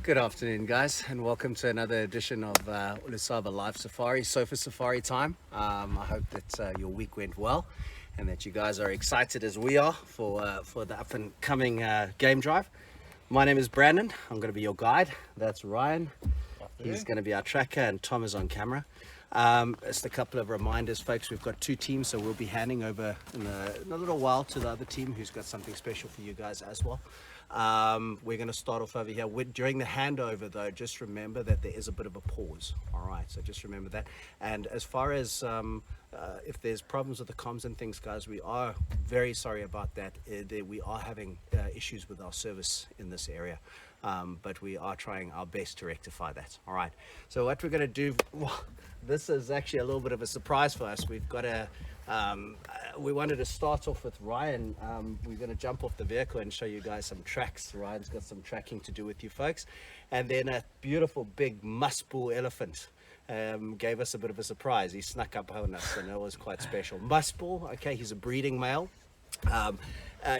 Good afternoon, guys, and welcome to another edition of Ulusaba Live Safari, Sofa Safari time. I hope that your week went well and that you guys are excited as we are for the up and coming game drive. My name is Brandon. I'm going to be your guide. That's Ryan. He's going to be our tracker, and Tom is on camera. Just a couple of reminders, folks. We've got two teams, so we'll be handing over in a little while to the other team who's got something special for you guys as well. We're going to start off over here. During the handover, though, just remember that there is a bit of a pause. All right, so just remember that. And as far as if there's problems with the comms and things, guys, we are very sorry about that. We are having issues with our service in this area. But we are trying our best to rectify that. All right, so what we're going to do, well, this is actually a little bit of a surprise for us. We've got we wanted to start off with Ryan. We're going to jump off the vehicle and show you guys some tracks. Ryan's got some tracking to do with you folks. And then a beautiful big muskbull elephant gave us a bit of a surprise. He snuck up on us, and it was quite special. Muskbull, okay, he's a breeding male.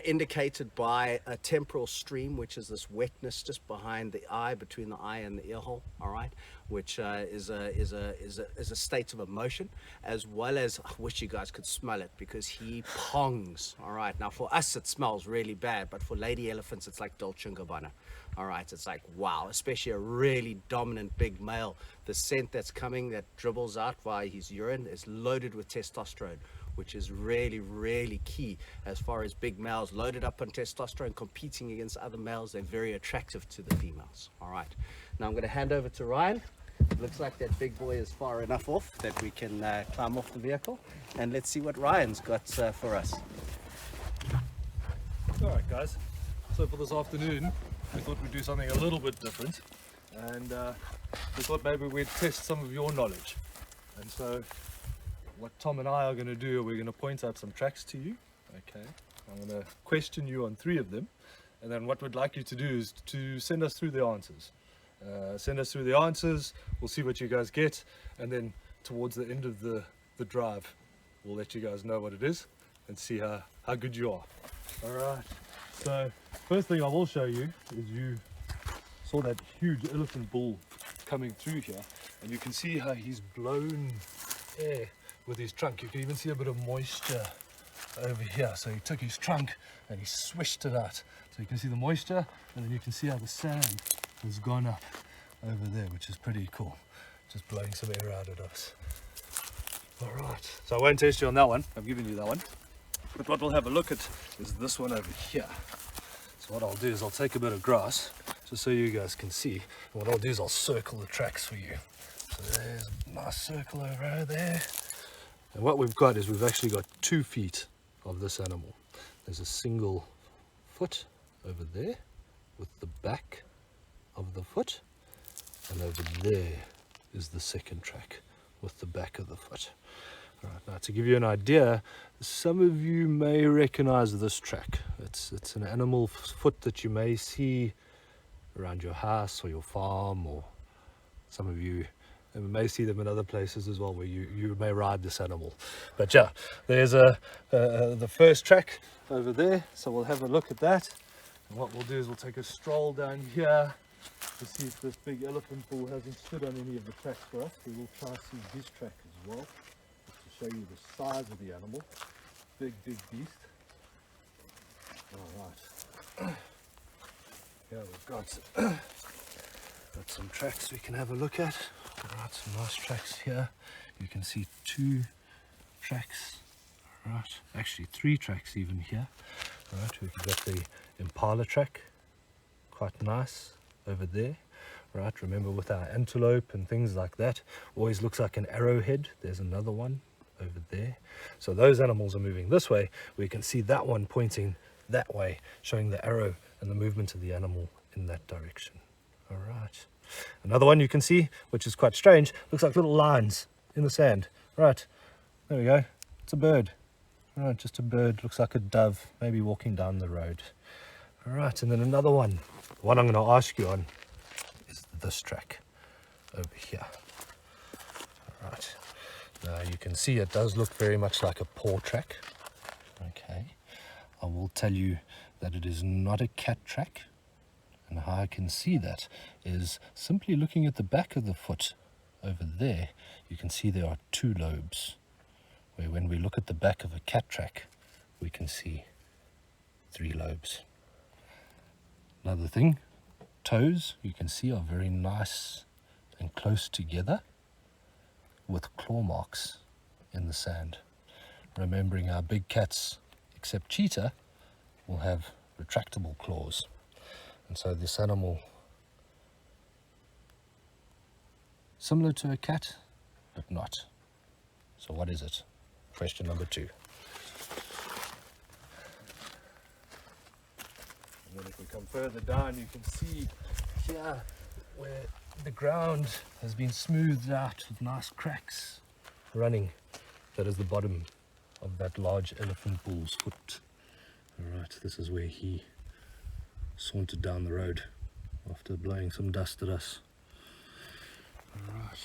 Indicated by a temporal stream, which is this wetness just behind the eye, between the eye and the ear hole, all right, which is a state of emotion, as well as, I wish you guys could smell it, because he pongs. All right, now for us it smells really bad, but for lady elephants it's like Dolce & Gabbana. All right, it's like wow, especially a really dominant big male. The scent that's coming, that dribbles out via his urine, is loaded with testosterone, which is really, really key as far as big males loaded up on testosterone, competing against other males. They're very attractive to the females. All right, now I'm going to hand over to Ryan. It looks like that big boy is far enough off that we can climb off the vehicle, and let's see what Ryan's got for us. All right, guys, so for this afternoon we thought we'd do something a little bit different, and we thought maybe we'd test some of your knowledge. And so what Tom and I are going to do, we're going to point out some tracks to you. Okay, I'm going to question you on 3 of them, and then what we'd like you to do is to send us through the answers. We'll see what you guys get, and then towards the end of the drive we'll let you guys know what it is and see how good you are. All right, so first thing I will show you is, you saw that huge elephant bull coming through here, and you can see how he's blown air with his trunk. You can even see a bit of moisture over here. So he took his trunk and he swished it out. So you can see the moisture, and then you can see how the sand has gone up over there, which is pretty cool. Just blowing some air out at us. All right, so I won't test you on that one. I've given you that one. But what we'll have a look at is this one over here. So what I'll do is I'll take a bit of grass just so you guys can see. And what I'll do is I'll circle the tracks for you. So there's a nice circle over there. And what we've got is we've actually got 2 feet of this animal. There's a single foot over there with the back of the foot, and over there is the second track with the back of the foot. All right, now to give you an idea, some of you may recognize this track. It's an animal foot that you may see around your house or your farm, or some of you may see them in other places as well, where you may ride this animal. But yeah, there's the first track over there, so we'll have a look at that. And what we'll do is we'll take a stroll down here to see if this big elephant bull hasn't stood on any of the tracks for us. We will try to see his track as well, just to show you the size of the animal. Big beast. All right, here we've got some tracks we can have a look at. All right, some nice tracks here. You can see 2 tracks, right? Actually 3 tracks even here. All right, we've got the Impala track, quite nice over there. Right, remember with our antelope and things like that, always looks like an arrowhead. There's another one over there. So those animals are moving this way. We can see that one pointing that way, showing the arrow and the movement of the animal in that direction. All right. Another one you can see, which is quite strange, looks like little lines in the sand. Right, there we go. It's a bird. All right, just a bird. Looks like a dove, maybe walking down the road. All right, and then another one. The one I'm going to ask you on is this track over here. All right. Now you can see it does look very much like a paw track. Okay. I will tell you that it is not a cat track. And how I can see that is simply looking at the back of the foot over there. You can see there are 2 lobes, where when we look at the back of a cat track, we can see 3 lobes. Another thing, toes, you can see, are very nice and close together with claw marks in the sand. Remembering our big cats, except cheetah, will have retractable claws. And so this animal, similar to a cat, but not. So what is it? Question number 2. And then if we come further down, you can see here where the ground has been smoothed out with nice cracks running. That is the bottom of that large elephant bull's foot. Alright, this is where he sauntered down the road after blowing some dust at us. Alright,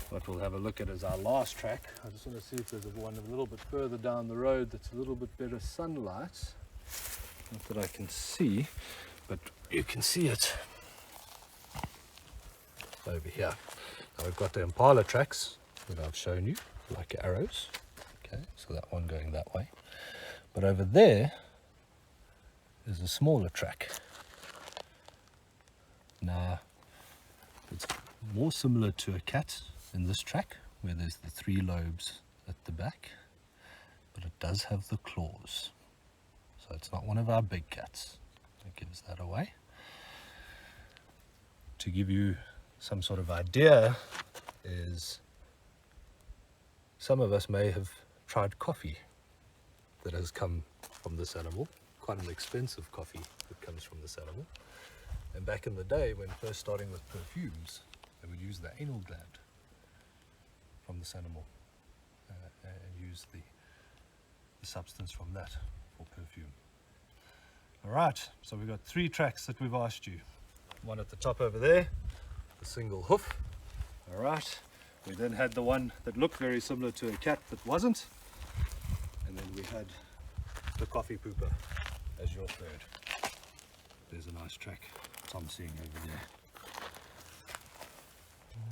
what we'll have a look at is our last track. I just want to see if there's one a little bit further down the road that's a little bit better sunlight. Not that I can see, but you can see it over here. Now we've got the Impala tracks that I've shown you, like arrows. Okay, so that one going that way. But over there is a smaller track. Now, it's more similar to a cat in this track, where there's the 3 lobes at the back, but it does have the claws. So it's not one of our big cats. That gives that away. To give you some sort of idea, is some of us may have tried coffee that has come from this animal, quite an expensive coffee that comes from this animal. And back in the day, when first starting with perfumes, they would use the anal gland from this animal and use the substance from that for perfume. Alright, so we've got 3 tracks that we've asked you. One at the top over there, the single hoof. Alright, we then had the one that looked very similar to a cat but wasn't. And then we had the coffee pooper as your third. There's a nice track Tom's seeing over there.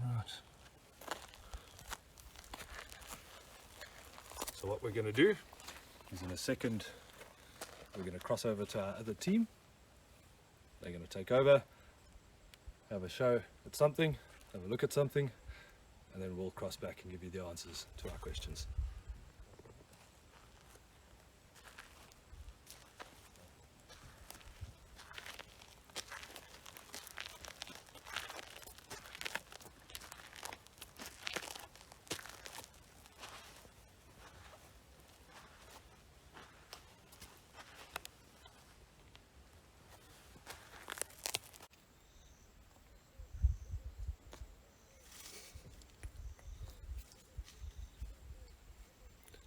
Alright. So what we're going to do is, in a second, we're going to cross over to our other team. They're going to take over, have a show at something, have a look at something, and then we'll cross back and give you the answers to our questions.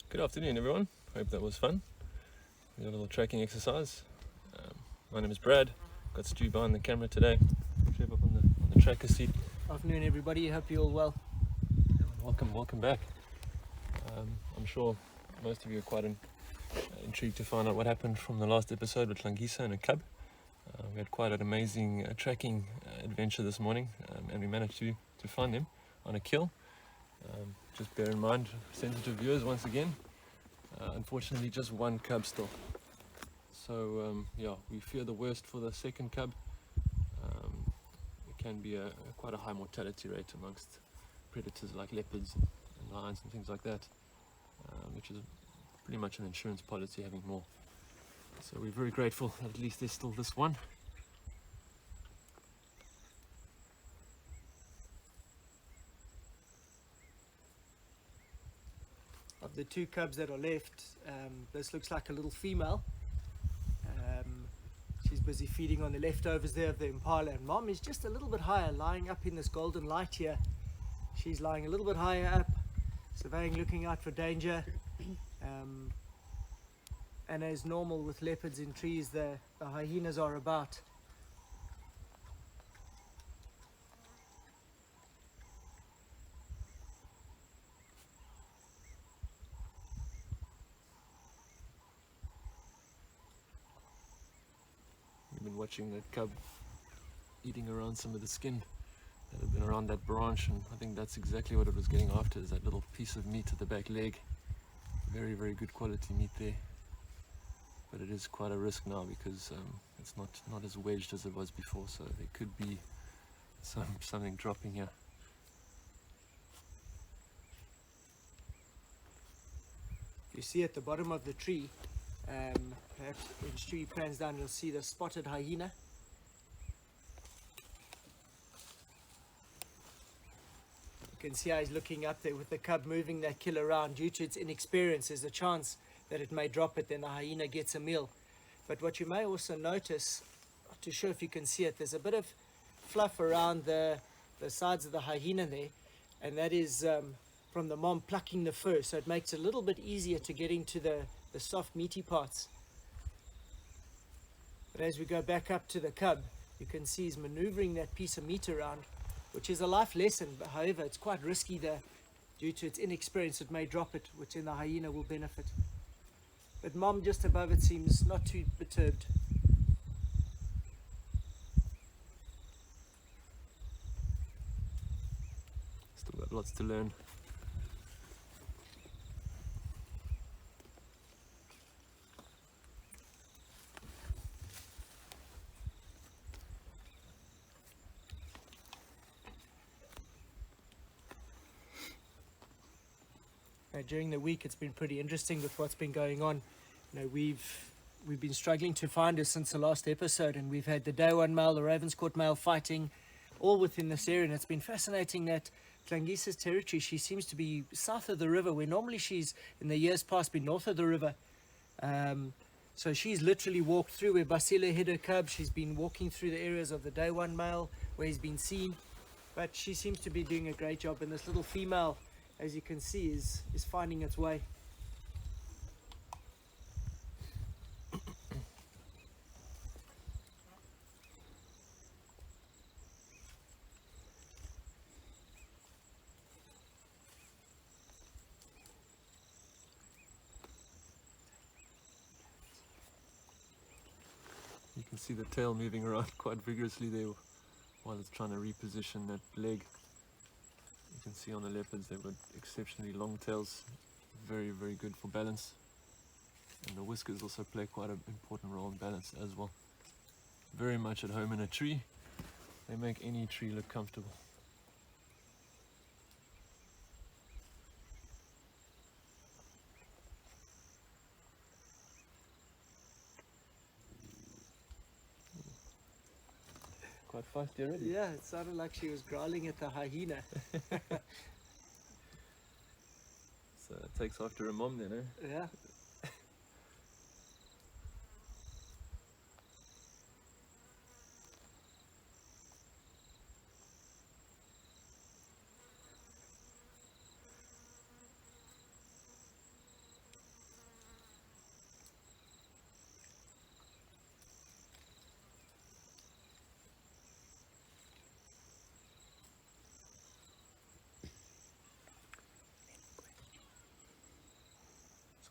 Good afternoon, everyone. Hope that was fun. We got a little tracking exercise. My name is Brad. Got Stu behind the camera today. Trev up on the tracker seat. Afternoon, everybody. Hope you're all well. Welcome back. I'm sure most of you are quite intrigued to find out what happened from the last episode with Tlangisa and a cub. We had quite an amazing tracking adventure this morning, and we managed to find them on a kill. Just bear in mind, sensitive viewers, once again, unfortunately just one cub still. So yeah, we fear the worst for the second cub. It can be quite a high mortality rate amongst predators like leopards and lions and things like that, which is pretty much an insurance policy, having more. So we're very grateful that at least there's still this one. Of the 2 cubs that are left, this looks like a little female. She's busy feeding on the leftovers there of the impala, and mom is just a little bit higher, lying up in this golden light here. She's lying a little bit higher up, surveying, looking out for danger. And as normal with leopards in trees, the hyenas are about. been watching that cub eating around some of the skin that had been around that branch, and I think that's exactly what it was getting after, is that little piece of meat at the back leg. Very, very good quality meat there. But it is quite a risk now because it's not as wedged as it was before, so there could be something dropping here. You see at the bottom of the tree, perhaps when Stewie pans down, you'll see the spotted hyena. You can see how he's looking up there with the cub moving that kill around. Due to its inexperience, there's a chance that it may drop it, then the hyena gets a meal. But what you may also notice, not too sure if you can see it, there's a bit of fluff around the sides of the hyena there, and that is from the mom plucking the fur, so it makes it a little bit easier to get into the soft meaty parts. But as we go back up to the cub, you can see he's maneuvering that piece of meat around, which is a life lesson, but however it's quite risky there. Due to its inexperience, it may drop it, which then the hyena will benefit. But mom just above it seems not too perturbed. Still got lots to learn. During the week, it's been pretty interesting with what's been going on. You know, we've been struggling to find her since the last episode, and we've had the Day One male, the Ravenscourt male fighting, all within this area. And it's been fascinating that Tlangisa's territory, she seems to be south of the river, where normally she's in the years past been north of the river. So she's literally walked through where Basile hid her cub. She's been walking through the areas of the Day One male where he's been seen, but she seems to be doing a great job. And this little female, as you can see, is finding its way. You can see the tail moving around quite vigorously there while it's trying to reposition that leg. You can see on the leopards they've got exceptionally long tails, very, very good for balance. And the whiskers also play quite an important role in balance as well. Very much at home in a tree. They make any tree look comfortable. Quite feisty already. Yeah, it sounded like she was growling at the hyena. So it takes after a mom then, eh? Yeah.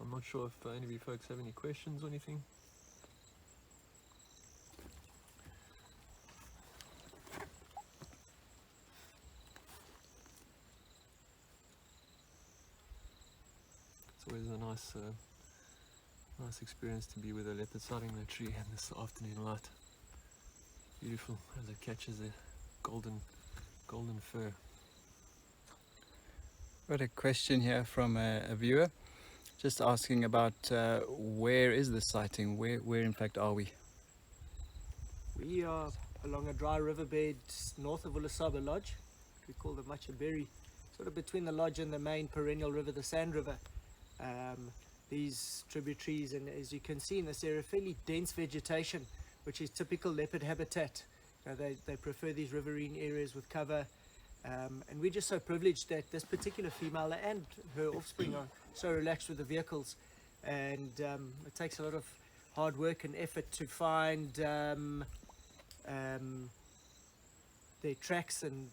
So I'm not sure if any of you folks have any questions or anything. It's always a nice experience to be with a leopard sighting the tree in this afternoon light. Beautiful as it catches the golden fur. Got a question here from a viewer, just asking about where is the sighting? Where in fact are we? We are along a dry riverbed north of Ulusaba Lodge. We call the Machaberry, sort of between the lodge and the main perennial river, the Sand River. These tributaries, and as you can see in this area, fairly dense vegetation, which is typical leopard habitat. They prefer these riverine areas with cover, and we're just so privileged that this particular female and her offspring are so relaxed with the vehicles, and it takes a lot of hard work and effort to find their tracks, and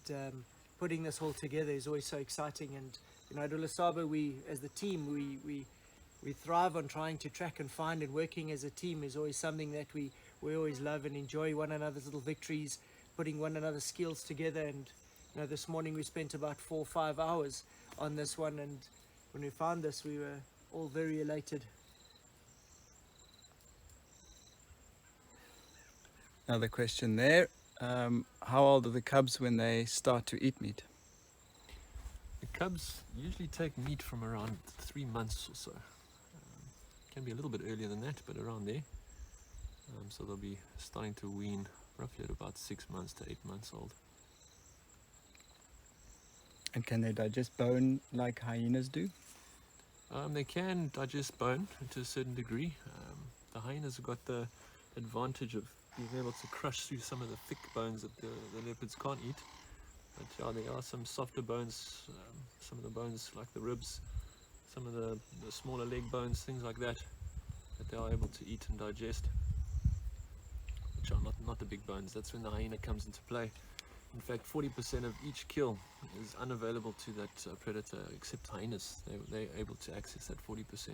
putting this all together is always so exciting. And you know, at Ulusaba, we as the team, we thrive on trying to track and find, and working as a team is always something that we we always love and enjoy one another's little victories, putting one another's skills together. And you know, this morning we spent about 4 or 5 hours on this one, and when we found this, we were all very elated. Another question there. How old are the cubs when they start to eat meat? The cubs usually take meat from around 3 months or so. Can be a little bit earlier than that, but around there. So they'll be starting to wean roughly at about 6 months to 8 months old. And can they digest bone like hyenas do? They can digest bone to a certain degree. The hyenas have got the advantage of being able to crush through some of the thick bones that the leopards can't eat. But yeah, there are some softer bones, some of the bones like the ribs, some of the smaller leg bones, things like that, that they are able to eat and digest, which are not the big bones. That's when the hyena comes into play. In fact, 40% of each kill is unavailable to that predator, except hyenas. They're able to access that 40%.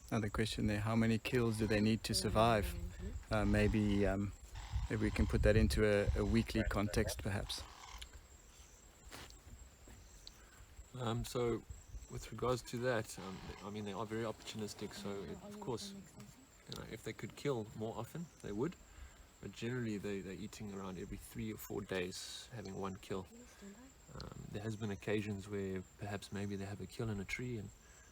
Another question there, how many kills do they need to survive? Maybe we can put that into a weekly context perhaps. So with regards to that, I mean, they are very opportunistic, so of course, you know, if they could kill more often, they would, but generally they're eating around every 3 or 4 days, having one kill. There has been occasions where perhaps maybe they have a kill in a tree and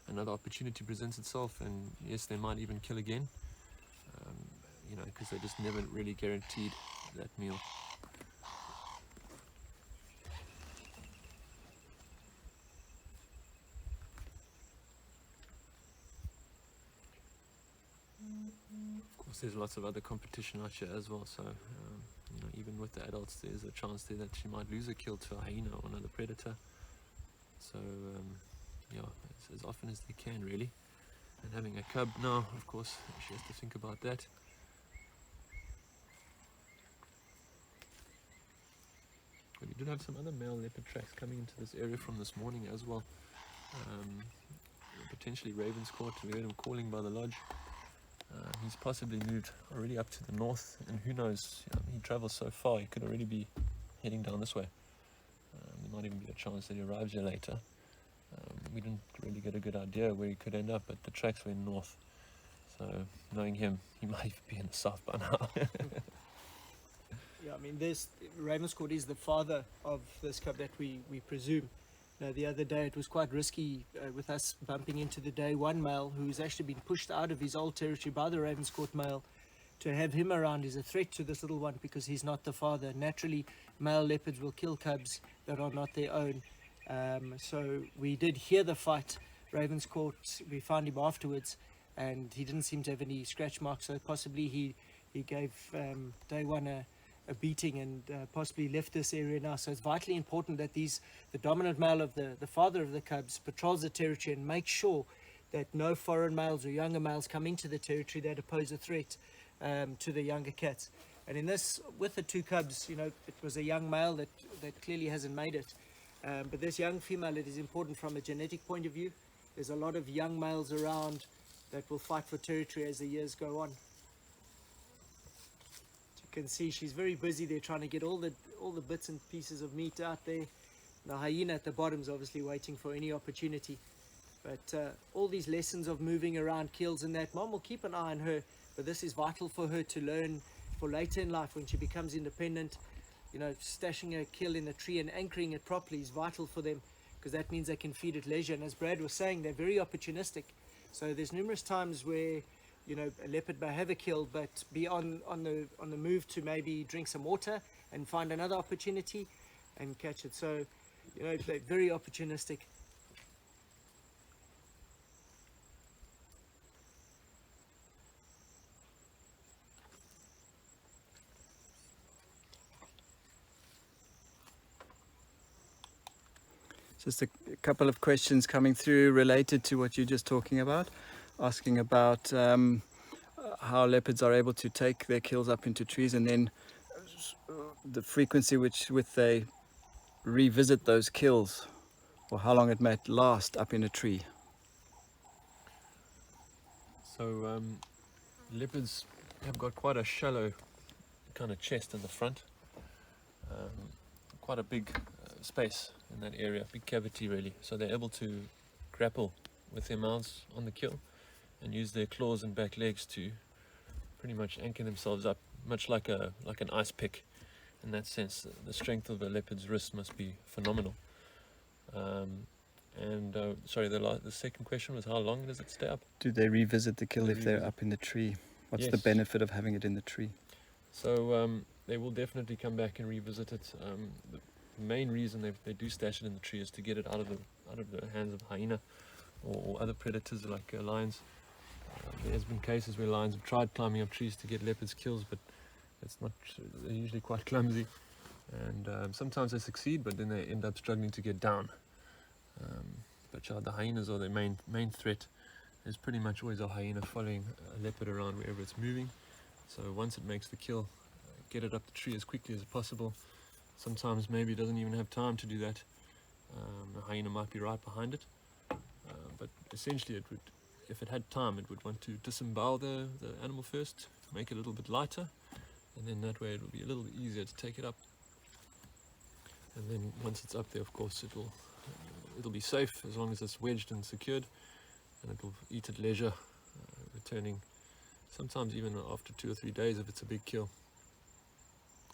another opportunity presents itself, and yes, they might even kill again, you know, because they're just never really guaranteed that meal. Of course, there's lots of other competition out here as well, so you know, even with the adults, there's a chance there that you might lose a kill to a hyena or another predator. So yeah, as often as they can, really. And having a cub now, of course, she has to think about that. But we did have some other male leopard tracks coming into this area from this morning as well. Potentially Raven's Court. We heard him calling by the lodge. He's possibly moved already up to the north, and who knows, he travels so far, he could already be heading down this way. There might even be a chance that he arrives here later. We didn't really get a good idea where he could end up, but the tracks went north. So knowing him, he might even be in the south by now. Yeah, I mean, Ravenscourt is the father of this cub that we presume. Now, the other day it was quite risky with us bumping into the day one male, who's actually been pushed out of his old territory by the Ravenscourt male. To have him around is a threat to this little one because he's not the father. Naturally, male leopards will kill cubs that are not their own. So we did hear the fight. Ravenscourt, we found him afterwards, and he didn't seem to have any scratch marks, so possibly he gave day one a beating and possibly left this area now. So it's vitally important that the dominant male of the father of the cubs patrols the territory and makes sure that no foreign males or younger males come into the territory that pose a threat to the younger cats. And in this, with the 2 cubs, you know, it was a young male that clearly hasn't made it. But this young female, it is important from a genetic point of view. There's a lot of young males around that will fight for territory as the years go on. You can see she's very busy there trying to get all the bits and pieces of meat out there. The hyena at the bottom is obviously waiting for any opportunity. But all these lessons of moving around, kills and that, Mom will keep an eye on her, but this is vital for her to learn for later in life when she becomes independent. You know, stashing a kill in a tree and anchoring it properly is vital for them, because that means they can feed at leisure. And as Brad was saying, they're very opportunistic. So there's numerous times where, you know, a leopard may have a kill, but be on the move to maybe drink some water and find another opportunity and catch it. So, you know, they're very opportunistic. Just a couple of questions coming through related to what you're just talking about, asking about how leopards are able to take their kills up into trees, and then the frequency with they revisit those kills, or how long it might last up in a tree? So leopards have got quite a shallow kind of chest in the front, quite a big space in that area, big cavity really, so they're able to grapple with their mouths on the kill and use their claws and back legs to pretty much anchor themselves up, much like an ice pick. In that sense, the strength of the leopard's wrist must be phenomenal. Sorry, the second question was how long does it stay up? Do they revisit the kill if they're up in the tree? What's the Yes. benefit of having it in the tree? So they will definitely come back and revisit it. The main reason they do stash it in the tree is to get it out of the hands of hyena or other predators like lions. There's been cases where lions have tried climbing up trees to get leopards kills, but they're usually quite clumsy, and sometimes they succeed, but then they end up struggling to get down. But the hyenas are their main threat. There's pretty much always a hyena following a leopard around wherever it's moving. So once it makes the kill, get it up the tree as quickly as possible. Sometimes maybe it doesn't even have time to do that. The hyena might be right behind it. But essentially it would, if it had time, it would want to disembowel the animal first, make it a little bit lighter, and then that way it will be a little easier to take it up. And then once it's up there, of course, it'll be safe as long as it's wedged and secured, and it will eat at leisure, returning sometimes even after 2 or 3 days if it's a big kill.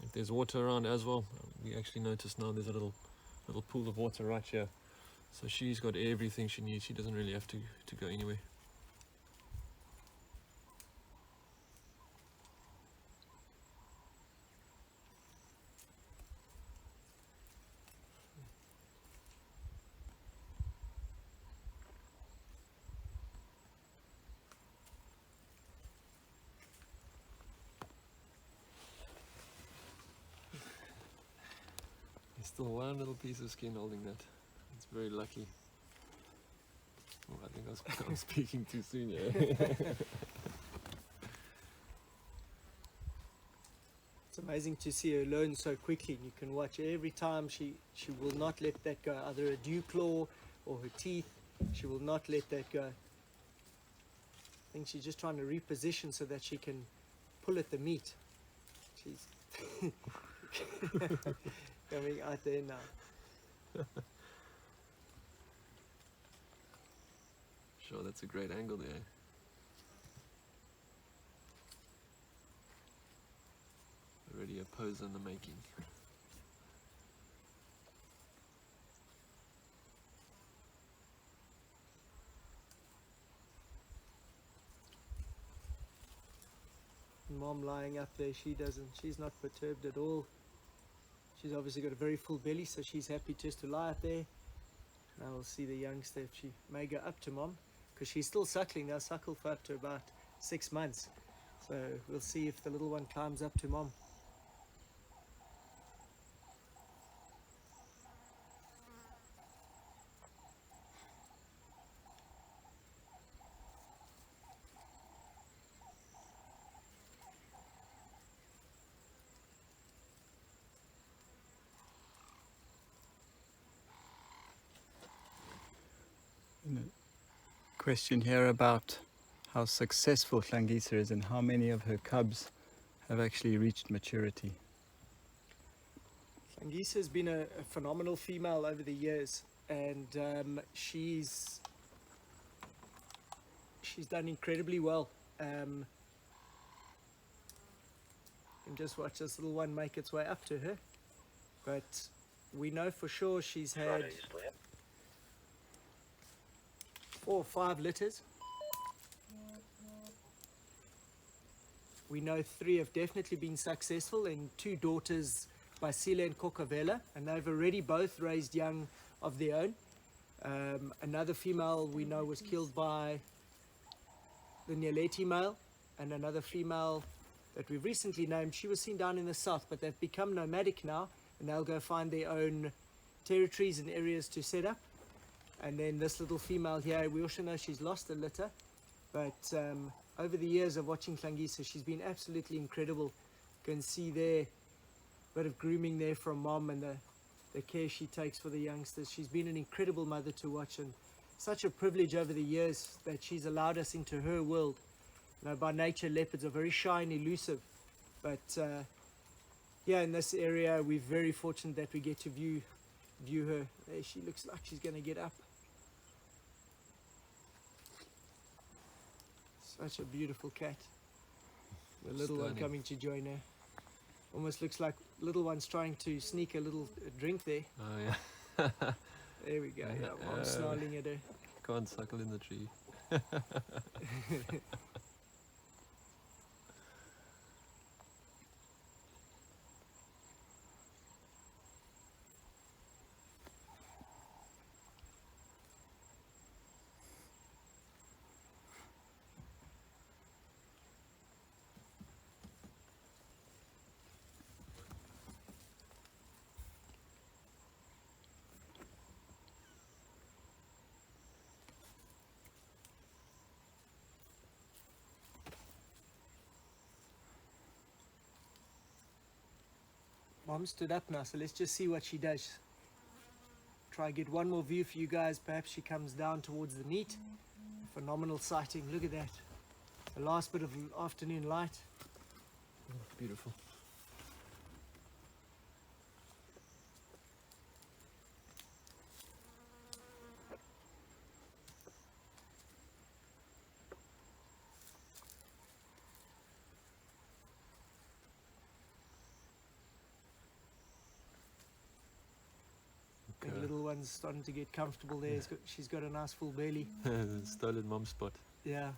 If there's water around as well, we actually notice now there's a little pool of water right here, so she's got everything she needs. She doesn't really have to go anywhere. There's still one little piece of skin holding that. It's very lucky. Oh, I think I'm speaking too soon, yeah. It's amazing to see her learn so quickly. You can watch every time she will not let that go, either a dew claw or her teeth. She will not let that go. I think she's just trying to reposition so that she can pull at the meat. She's coming out there now. Sure, that's a great angle there. Already a pose in the making. Mom lying up there, she's not perturbed at all. She's obviously got a very full belly, so she's happy just to lie up there. Now we'll see the youngster, if she may go up to Mom, because she's still suckling. They'll suckle for up to about 6 months. So we'll see if the little one climbs up to Mom. Question here about how successful Tlangisa is and how many of her cubs have actually reached maturity. Tlangisa has been a phenomenal female over the years, and she's done incredibly well. You can just watch this little one make its way up to her, but we know for sure she's had 4 or 5 litters. We know 3 have definitely been successful, and 2 daughters by Sila and Kokavela, and they've already both raised young of their own. Another female we know was killed by the Nyaleti male, and another female that we've recently named, she was seen down in the south, but they've become nomadic now, and they'll go find their own territories and areas to set up. And then this little female here, we also know she's lost a litter, but over the years of watching Tlangisa, she's been absolutely incredible. You can see there bit of grooming there from Mom and the care she takes for the youngsters. She's been an incredible mother to watch, and such a privilege over the years that she's allowed us into her world. By nature, leopards are very shy and elusive, but here in this area, we're very fortunate that we get to view her. There she looks like she's going to get up. Such a beautiful cat. The little one coming to join her. Almost looks like little one's trying to sneak a little drink there. Oh yeah. There we go. Yeah, Mom's snarling at her. Can't suckle in the tree. Mom stood up now, so let's just see what she does. Try get one more view for you guys. Perhaps she comes down towards the meat. Phenomenal sighting. Look at that. The last bit of afternoon light. Beautiful. The little one's starting to get comfortable there. She's got a nice full belly. Stolen mom spot. Yeah.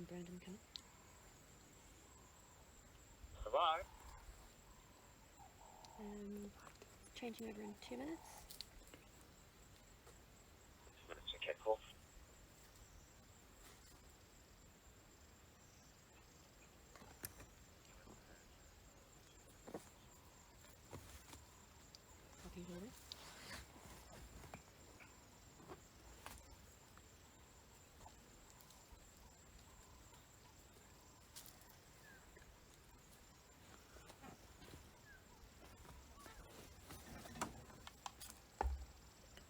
Brandon coming. Bye. Changing over in 2 minutes. Okay, cool. Copy here.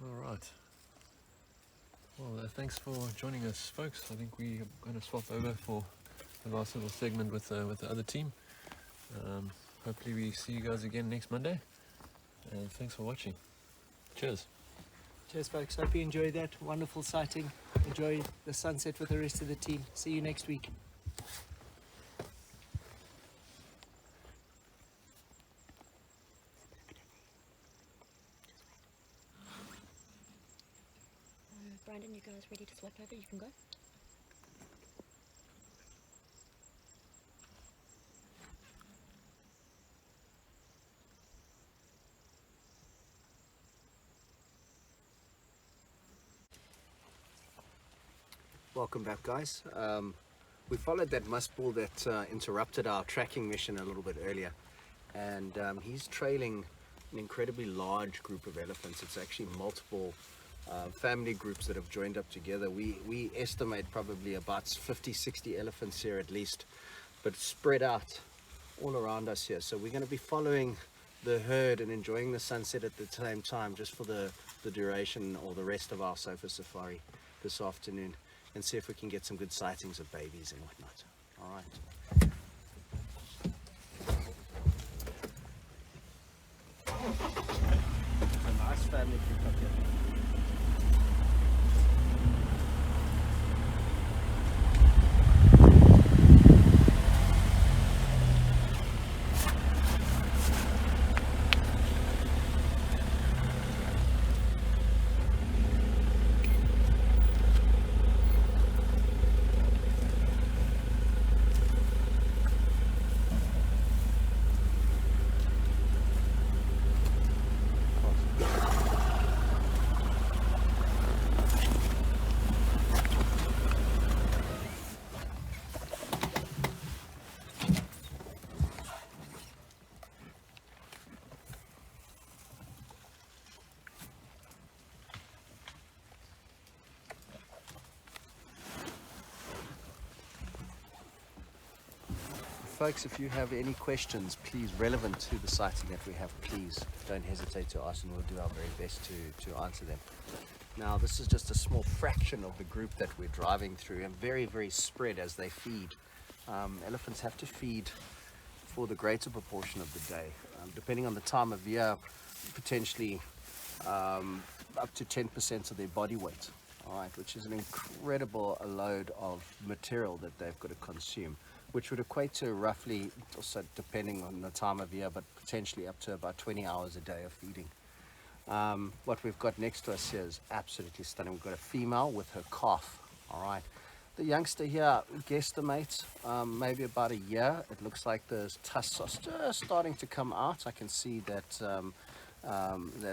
All right. Well, thanks for joining us, folks. I think we are going to swap over for the last little segment with the other team. Hopefully we see you guys again next Monday. And thanks for watching. Cheers. Cheers, folks. Hope you enjoyed that wonderful sighting. Enjoy the sunset with the rest of the team. See you next week. Brandon, you guys ready to swap over? You can go. Welcome back, guys. We followed that musk bull that interrupted our tracking mission a little bit earlier, and he's trailing an incredibly large group of elephants. It's actually multiple family groups that have joined up together. We estimate probably about 50-60 elephants here at least, but spread out all around us here. So we're going to be following the herd and enjoying the sunset at the same time, just for the duration or the rest of our sofa safari this afternoon, and see if we can get some good sightings of babies and whatnot. All right. A nice family group up here. folks, if you have any questions, please, relevant to the sighting that we have, please don't hesitate to ask, and we'll do our very best to answer them. Now, this is just a small fraction of the group that we're driving through, and very, very spread as they feed. Elephants have to feed for the greater proportion of the day, depending on the time of year, potentially up to 10% of their body weight, all right, which is an incredible load of material that they've got to consume, which would equate to roughly, also depending on the time of year, but potentially up to about 20 hours a day of feeding. What we've got next to us here is absolutely stunning. We've got a female with her calf, all right. The youngster here guesstimates maybe about a year. It looks like the tusks are just starting to come out. I can see that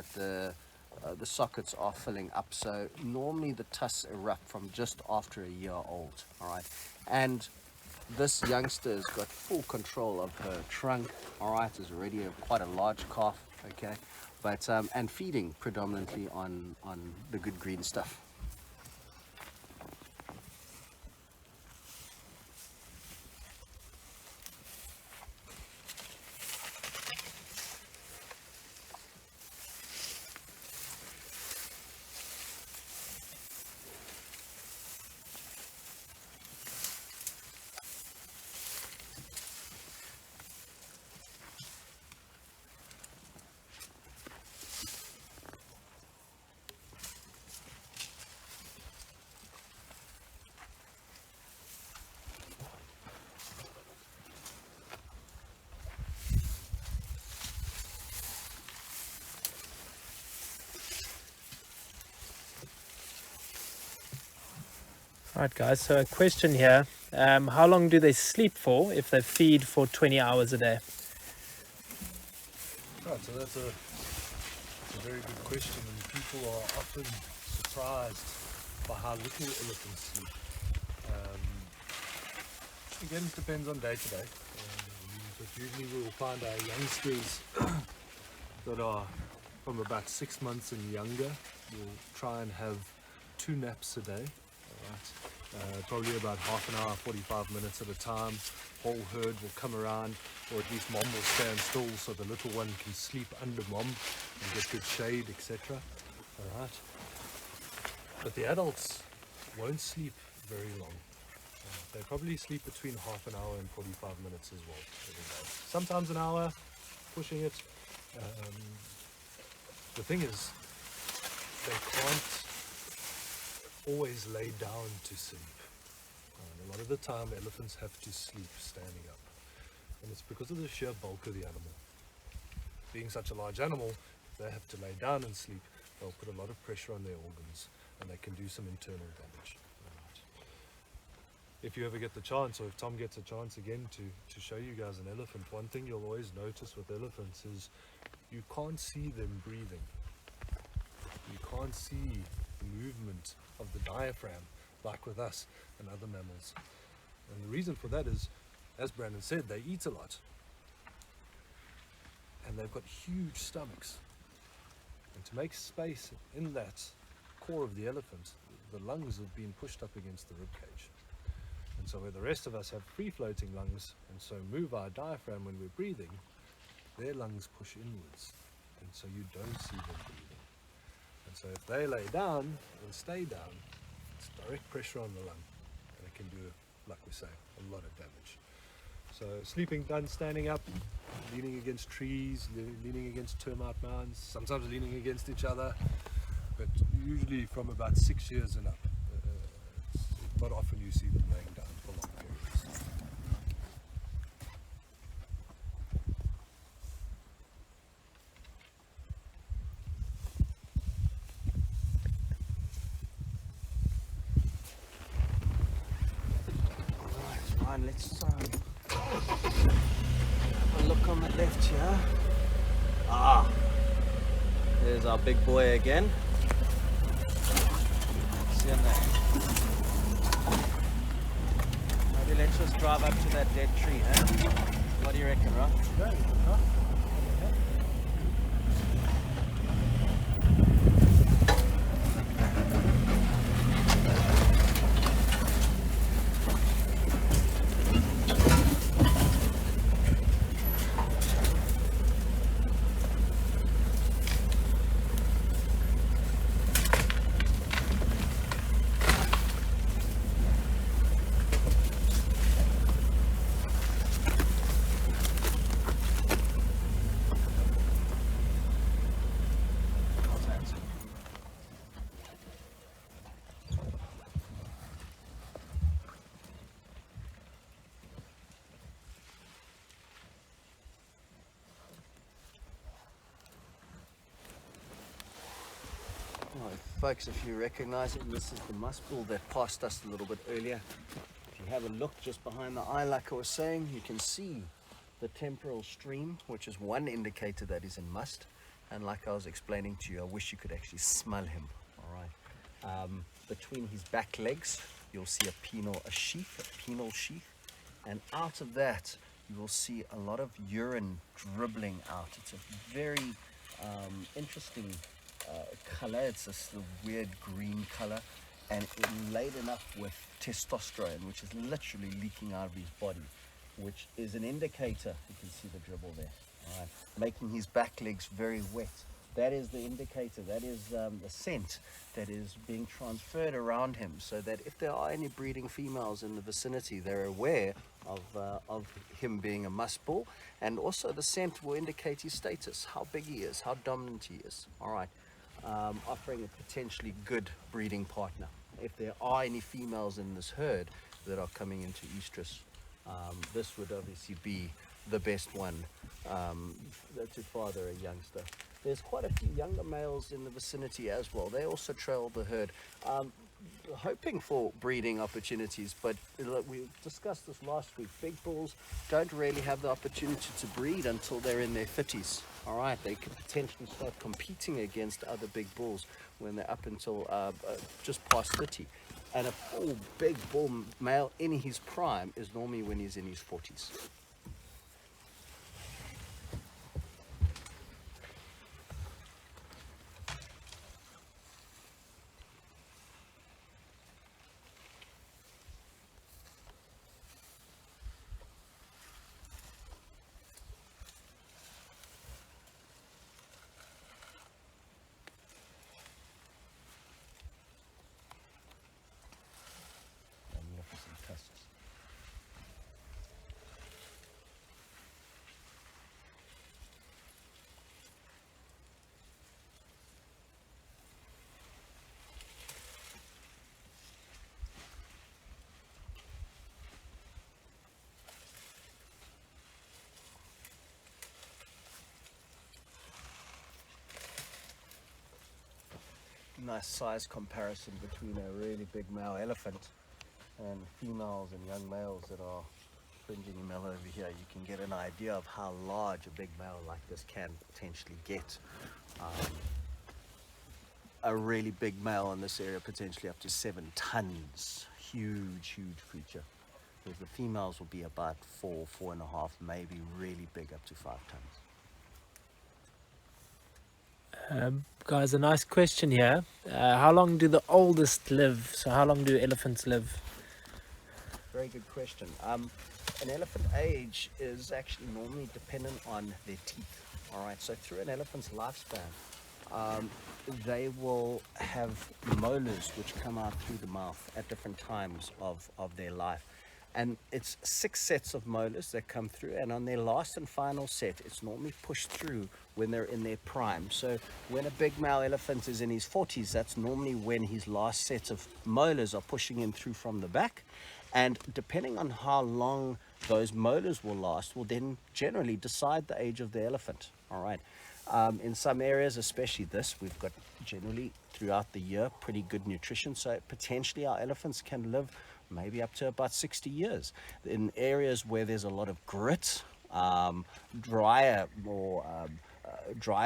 the sockets are filling up. So normally the tusks erupt from just after a year old, all right. And this youngster's got full control of her trunk, all right. Is already quite a large calf, okay. But and feeding predominantly on the good green stuff. Right, guys, so a question here. How long do they sleep for if they feed for 20 hours a day? Right, so that's a very good question, and people are often surprised by how little elephants sleep. Again, it depends on day to day. But usually we will find our youngsters that are from about 6 months and younger will try and have 2 naps a day. Probably about half an hour, 45 minutes at a time. Whole herd will come around, or at least mom will stand still so the little one can sleep under mom and get good shade, etc. Alright. But the adults won't sleep very long. They probably sleep between half an hour and 45 minutes as well every day. Sometimes an hour, pushing it. The thing is, they can't always lay down to sleep. A lot of the time elephants have to sleep standing up, and it's because of the sheer bulk of the animal. Being such a large animal, if they have to lay down and sleep, they'll put a lot of pressure on their organs, and they can do some internal damage. If you ever get the chance, or if Tom gets a chance again to show you guys an elephant, one thing you'll always notice with elephants is you can't see them breathing. You can't see the movement of the diaphragm like with us and other mammals. And the reason for that is, as Brandon said, they eat a lot. And they've got huge stomachs. And to make space in that core of the elephant, the lungs have been pushed up against the rib cage. And so where the rest of us have free-floating lungs and so move our diaphragm when we're breathing, their lungs push inwards. And so you don't see them breathing. And so if they lay down and stay down, it's direct pressure on the lung, and it can do, like we say, a lot of damage. So sleeping done standing up, leaning against trees, leaning against termite mounds, sometimes leaning against each other, but usually from about 6 years and up. Not often you see them laying down for long periods. Right, let's have a look on the left here. There's our big boy again. See him there. Maybe let's just drive up to that dead tree, eh? What do you reckon, Rob? folks, if you recognize it, this is the musk bull that passed us a little bit earlier. If you have a look just behind the eye, like I was saying, you can see the temporal stream, which is one indicator that he's in must. And like I was explaining to you, I wish you could actually smell him. All right. Between his back legs, you'll see a penile sheath, and out of that, you will see a lot of urine dribbling out. It's a very interesting color. It's this weird green color, and laden up with testosterone, which is literally leaking out of his body, which is an indicator. You can see the dribble there, all right, making his back legs very wet. That is the indicator. That is the scent that is being transferred around him, so that if there are any breeding females in the vicinity, they're aware of him being a musk bull. And also the scent will indicate his status, how big he is, how dominant he is. All right, offering a potentially good breeding partner. If there are any females in this herd that are coming into estrus, this would obviously be the best one to father a youngster. There's quite a few younger males in the vicinity as well. They also trail the herd, hoping for breeding opportunities, but we discussed this last week. Big bulls don't really have the opportunity to breed until they're in their 50s. All right, they can potentially start competing against other big bulls when they're up until just past 30. And a full big bull male in his prime is normally when he's in his 40s. Nice size comparison between a really big male elephant and females and young males that are fringing him over here. You can get an idea of how large a big male like this can potentially get. A really big male in this area, potentially up to 7 tons. Huge creature. Whereas the females will be about 4.5, maybe really big up to 5 tons. Guys, a nice question here. How long do the oldest live? So how long do elephants live? Very good question. An elephant age is actually normally dependent on their teeth. All right, so through an elephant's lifespan, they will have molars which come out through the mouth at different times of their life. And it's 6 sets of molars that come through, and on their last and final set, it's normally pushed through when they're in their prime. So when a big male elephant is in his 40s, that's normally when his last set of molars are pushing him through from the back. And depending on how long those molars will last, will then generally decide the age of the elephant. All right. In some areas, especially this, we've got generally throughout the year pretty good nutrition, so potentially our elephants can live maybe up to about 60 years. In areas where there's a lot of grit, drier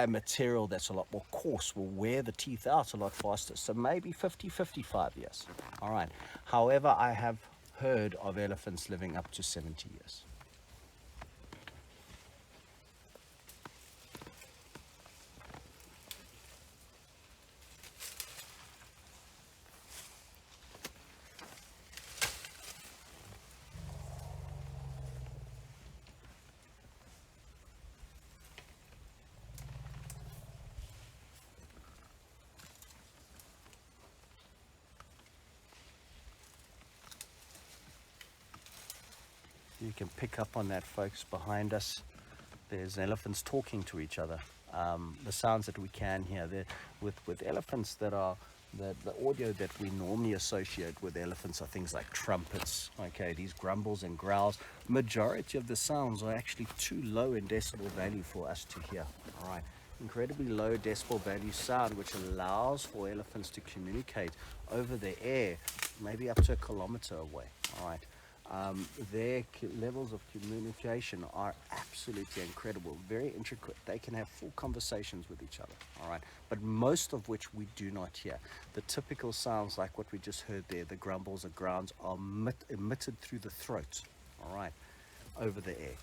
material that's a lot more coarse will wear the teeth out a lot faster, so maybe 50-55 years. All right. However, I have heard of elephants living up to 70 years. You can pick up on that, folks. Behind us, there's elephants talking to each other. The sounds that we can hear there with elephants that are the audio that we normally associate with elephants are things like trumpets. Okay, these grumbles and growls. Majority of the sounds are actually too low in decibel value for us to hear. All right, incredibly low decibel value sound, which allows for elephants to communicate over the air, maybe up to 1 kilometer away. All right. Their levels of communication are absolutely incredible, very intricate. They can have full conversations with each other, all right, but most of which we do not hear. The typical sounds like what we just heard there, the grumbles, the growls, are emitted through the throat, all right, over the air.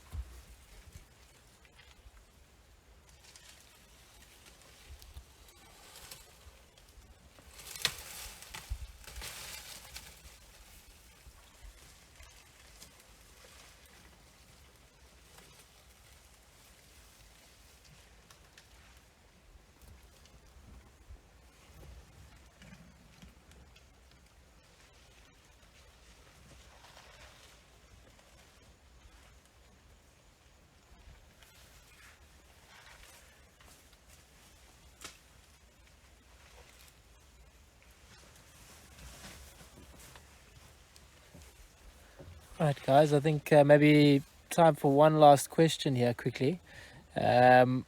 Right, guys, I think maybe time for one last question here quickly. Sorry,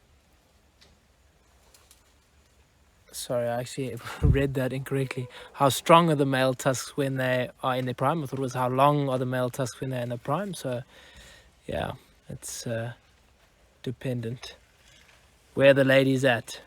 I actually read that incorrectly. How strong are the male tusks when they are in their prime? I thought it was how long are the male tusks when they're in their prime. So, yeah, it's dependent. Where are the ladies at?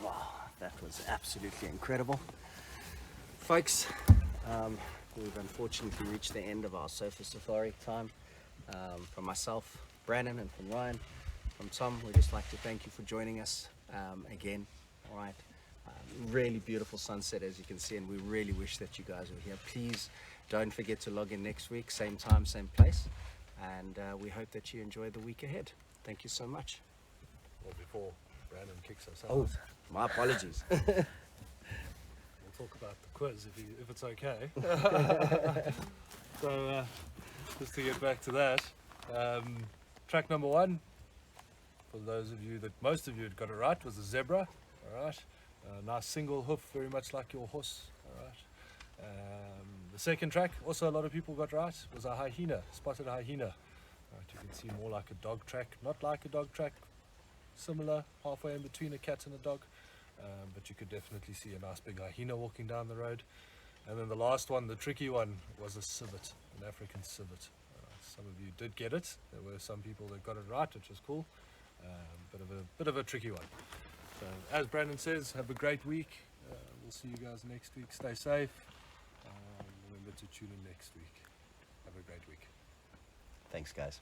Wow, that was absolutely incredible. Folks, we've unfortunately reached the end of our sofa safari time. From myself, Brandon, and from Ryan, from Tom, we'd just like to thank you for joining us again. All right, really beautiful sunset, as you can see, and we really wish that you guys were here. Please don't forget to log in next week, same time, same place, and we hope that you enjoy the week ahead. Thank you so much. Well, before Brandon kicks us out, Oh, my apologies. we'll talk about the quiz if it's okay. So, just to get back to that, track number 1, for those of you that most of you had got it right, was a zebra. All right, nice single hoof, very much like your horse. All right. The second track, also a lot of people got right, was a hyena, spotted hyena. All right, you can see more like a dog track, not like a dog track, similar, halfway in between a cat and a dog, but you could definitely see a nice big hyena walking down the road. And then the last one, the tricky one, was a civet, an African civet. Some of you did get it. There were some people that got it right, which was cool. Bit of a tricky one. So, as Brandon says, have a great week. We'll see you guys next week. Stay safe. Remember to tune in next week. Have a great week. Thanks, guys.